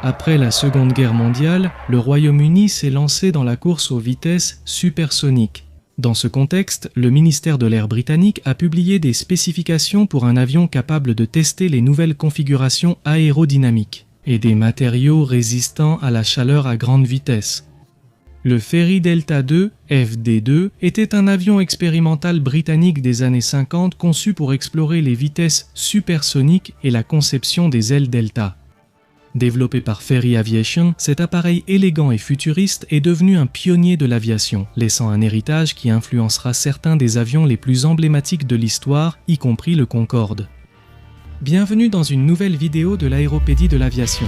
Après la Seconde Guerre mondiale, le Royaume-Uni s'est lancé dans la course aux vitesses supersoniques. Dans ce contexte, le ministère de l'Air britannique a publié des spécifications pour un avion capable de tester les nouvelles configurations aérodynamiques et des matériaux résistants à la chaleur à grande vitesse. Le Fairey Delta II, FD2, était un avion expérimental britannique des années 50 conçu pour explorer les vitesses supersoniques et la conception des ailes Delta. Développé par Fairey Aviation, cet appareil élégant et futuriste est devenu un pionnier de l'aviation, laissant un héritage qui influencera certains des avions les plus emblématiques de l'histoire, y compris le Concorde. Bienvenue dans une nouvelle vidéo de l'aéropédie de l'aviation.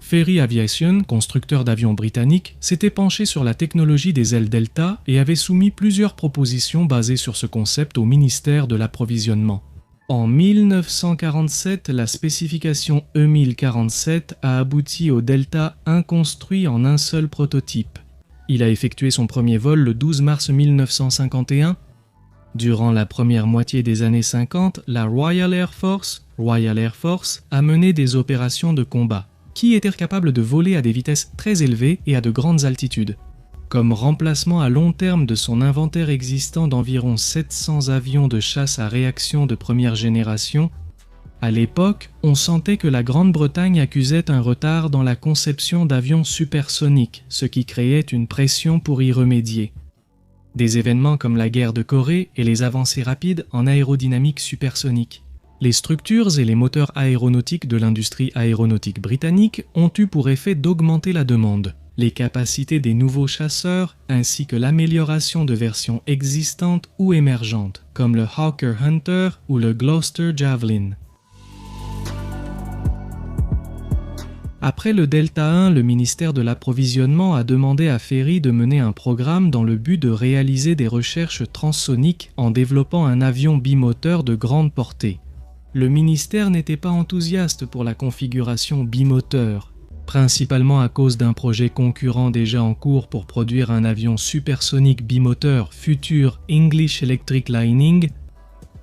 Fairey Aviation, constructeur d'avions britannique, s'était penché sur la technologie des ailes Delta et avait soumis plusieurs propositions basées sur ce concept au ministère de l'Approvisionnement. En 1947, la spécification E1047 a abouti au Delta 1 construit en un seul prototype. Il a effectué son premier vol le 12 mars 1951. Durant la première moitié des années 50, la Royal Air Force a mené des opérations de combat, qui étaient capables de voler à des vitesses très élevées et à de grandes altitudes. Comme remplacement à long terme de son inventaire existant d'environ 700 avions de chasse à réaction de première génération, à l'époque, on sentait que la Grande-Bretagne accusait un retard dans la conception d'avions supersoniques, ce qui créait une pression pour y remédier. Des événements comme la guerre de Corée et les avancées rapides en aérodynamique supersonique. Les structures et les moteurs aéronautiques de l'industrie aéronautique britannique ont eu pour effet d'augmenter la demande, les capacités des nouveaux chasseurs ainsi que l'amélioration de versions existantes ou émergentes, comme le Hawker Hunter ou le Gloster Javelin. Après le Delta 1, le ministère de l'Approvisionnement a demandé à Fairey de mener un programme dans le but de réaliser des recherches transsoniques en développant un avion bimoteur de grande portée. Le ministère n'était pas enthousiaste pour la configuration bimoteur, principalement à cause d'un projet concurrent déjà en cours pour produire un avion supersonique bimoteur futur English Electric Lining.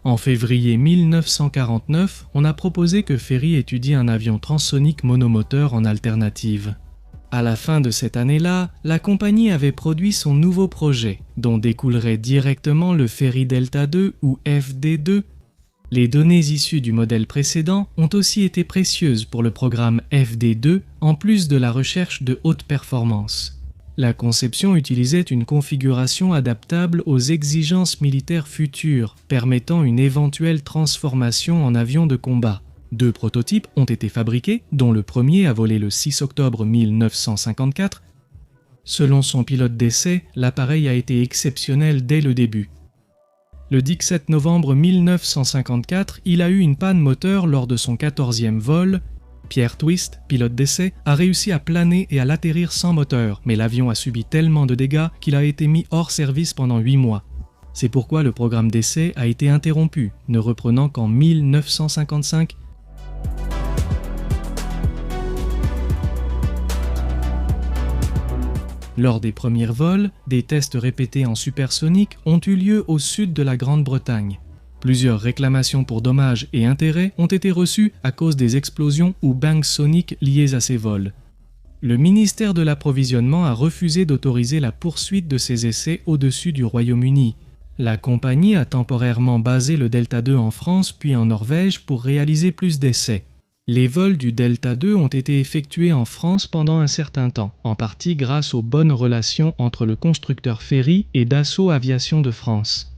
En février 1949, on a proposé que Fairey étudie un avion transsonique monomoteur en alternative. À la fin de cette année-là, la compagnie avait produit son nouveau projet, dont découlerait directement le Fairey Delta II ou FD2. Les données issues du modèle précédent ont aussi été précieuses pour le programme FD2, en plus de la recherche de haute performance. La conception utilisait une configuration adaptable aux exigences militaires futures, permettant une éventuelle transformation en avion de combat. 2 prototypes ont été fabriqués, dont le premier a volé le 6 octobre 1954. Selon son pilote d'essai, l'appareil a été exceptionnel dès le début. Le 17 novembre 1954, il a eu une panne moteur lors de son 14e vol. Pierre Twist, pilote d'essai, a réussi à planer et à l'atterrir sans moteur, mais l'avion a subi tellement de dégâts qu'il a été mis hors service pendant 8 mois. C'est pourquoi le programme d'essai a été interrompu, ne reprenant qu'en 1955. Lors des premiers vols, des tests répétés en supersonique ont eu lieu au sud de la Grande-Bretagne. Plusieurs réclamations pour dommages et intérêts ont été reçues à cause des explosions ou bangs soniques liées à ces vols. Le ministère de l'Approvisionnement a refusé d'autoriser la poursuite de ces essais au-dessus du Royaume-Uni. La compagnie a temporairement basé le Delta II en France puis en Norvège pour réaliser plus d'essais. Les vols du Delta II ont été effectués en France pendant un certain temps, en partie grâce aux bonnes relations entre le constructeur Fairey et Dassault Aviation de France.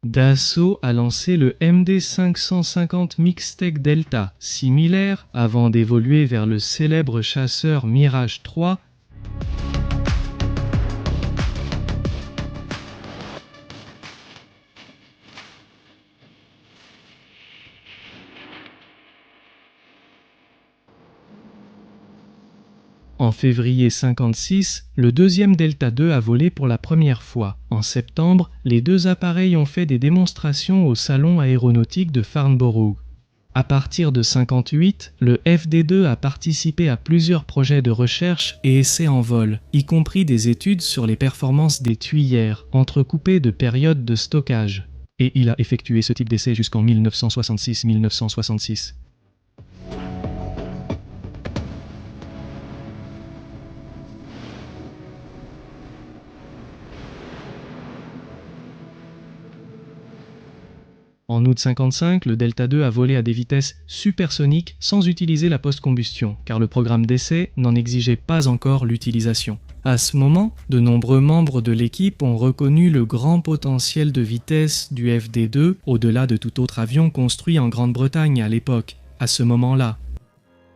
Dassault a lancé le MD 550 Mixtec Delta, similaire, avant d'évoluer vers le célèbre chasseur Mirage 3. En février 1956, le deuxième Delta II a volé pour la première fois. En septembre, les 2 appareils ont fait des démonstrations au salon aéronautique de Farnborough. À partir de 1958, le FD2 a participé à plusieurs projets de recherche et essais en vol, y compris des études sur les performances des tuyères, entrecoupées de périodes de stockage. Et il a effectué ce type d'essai jusqu'en 1966. En août 1955, le Delta II a volé à des vitesses supersoniques sans utiliser la post-combustion, car le programme d'essai n'en exigeait pas encore l'utilisation. À ce moment, de nombreux membres de l'équipe ont reconnu le grand potentiel de vitesse du FD2 au-delà de tout autre avion construit en Grande-Bretagne à l'époque, à ce moment-là.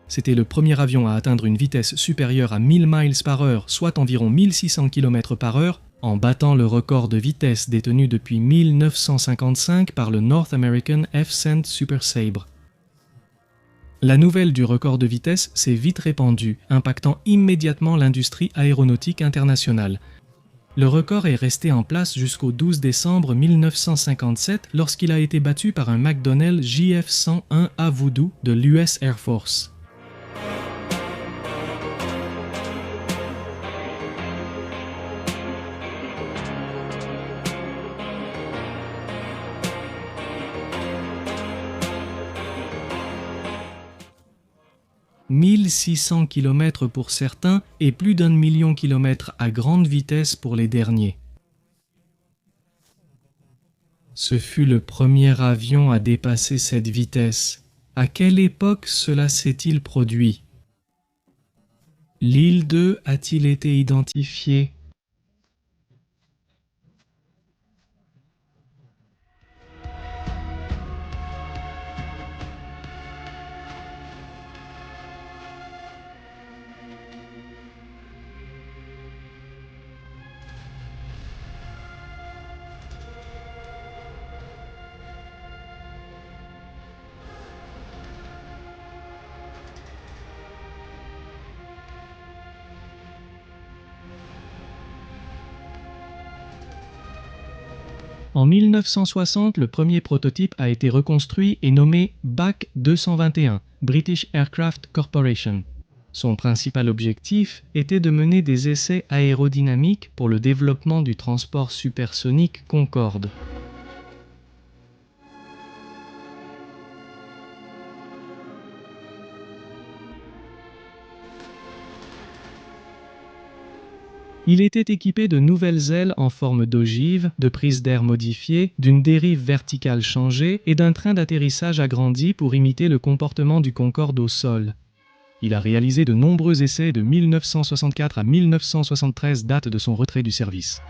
C'était le premier avion à atteindre une vitesse supérieure à 1000 miles par heure, soit environ 1600 km par heure, en battant le record de vitesse détenu depuis 1955 par le North American F-Cent Super Sabre. La nouvelle du record de vitesse s'est vite répandue, impactant immédiatement l'industrie aéronautique internationale. Le record est resté en place jusqu'au 12 décembre 1957 lorsqu'il a été battu par un McDonnell JF-101A Voodoo de l'US Air Force. « 1600 km pour certains et plus d'1 million de kilomètres à grande vitesse pour les derniers. Ce fut le premier avion à dépasser cette vitesse. À quelle époque cela s'est-il produit? L'île 2 a-t-il été identifié? En 1960, le premier prototype a été reconstruit et nommé BAC 221, British Aircraft Corporation. Son principal objectif était de mener des essais aérodynamiques pour le développement du transport supersonique Concorde. Il était équipé de nouvelles ailes en forme d'ogive, de prises d'air modifiées, d'une dérive verticale changée et d'un train d'atterrissage agrandi pour imiter le comportement du Concorde au sol. Il a réalisé de nombreux essais de 1964 à 1973, date de son retrait du service.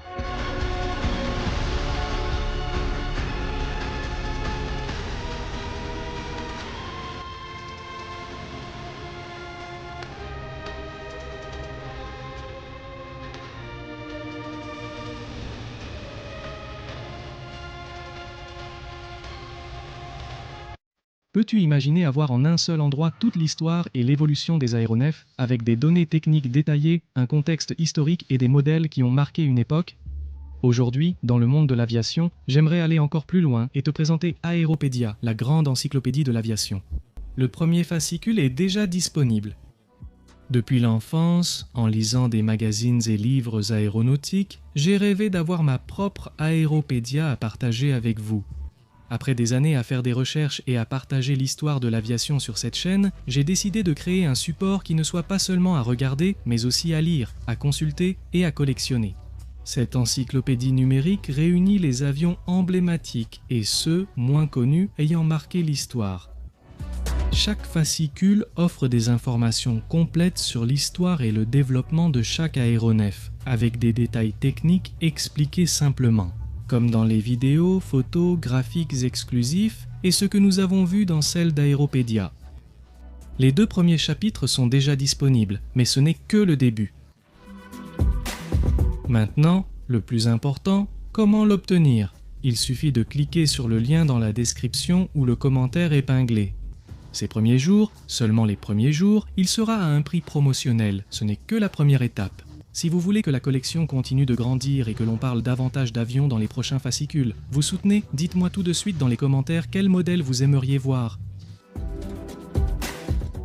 Peux-tu imaginer avoir en un seul endroit toute l'histoire et l'évolution des aéronefs, avec des données techniques détaillées, un contexte historique et des modèles qui ont marqué une époque? Aujourd'hui, dans le monde de l'aviation, j'aimerais aller encore plus loin et te présenter Aéropédia, la grande encyclopédie de l'aviation. Le premier fascicule est déjà disponible. Depuis l'enfance, en lisant des magazines et livres aéronautiques, j'ai rêvé d'avoir ma propre Aéropédia à partager avec vous. Après des années à faire des recherches et à partager l'histoire de l'aviation sur cette chaîne, j'ai décidé de créer un support qui ne soit pas seulement à regarder, mais aussi à lire, à consulter et à collectionner. Cette encyclopédie numérique réunit les avions emblématiques et ceux, moins connus, ayant marqué l'histoire. Chaque fascicule offre des informations complètes sur l'histoire et le développement de chaque aéronef, avec des détails techniques expliqués simplement, comme dans les vidéos, photos, graphiques exclusifs et ce que nous avons vu dans celle d'Aéropédia. Les 2 premiers chapitres sont déjà disponibles, mais ce n'est que le début. Maintenant, le plus important, comment l'obtenir? Il suffit de cliquer sur le lien dans la description ou le commentaire épinglé. Ces premiers jours, seulement les premiers jours, il sera à un prix promotionnel, ce n'est que la première étape. Si vous voulez que la collection continue de grandir et que l'on parle davantage d'avions dans les prochains fascicules, vous soutenez? Dites-moi tout de suite dans les commentaires quel modèle vous aimeriez voir.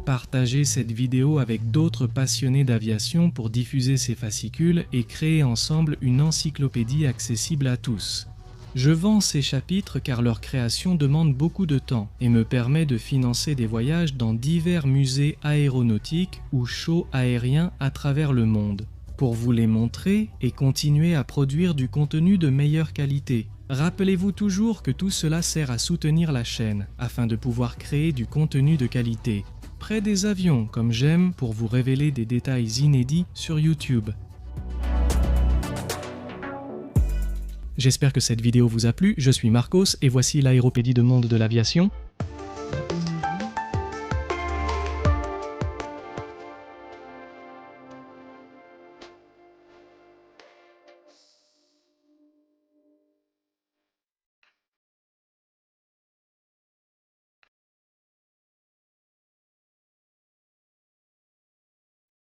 partager cette vidéo avec d'autres passionnés d'aviation pour diffuser ces fascicules et créer ensemble une encyclopédie accessible à tous. Je vends ces chapitres car leur création demande beaucoup de temps et me permet de financer des voyages dans divers musées aéronautiques ou shows aériens à travers le monde, pour vous les montrer et continuer à produire du contenu de meilleure qualité. Rappelez-vous toujours que tout cela sert à soutenir la chaîne, afin de pouvoir créer du contenu de qualité. Près des avions, comme j'aime pour vous révéler des détails inédits sur YouTube. J'espère que cette vidéo vous a plu, je suis Marcos et voici l'aéropédie de monde de l'aviation.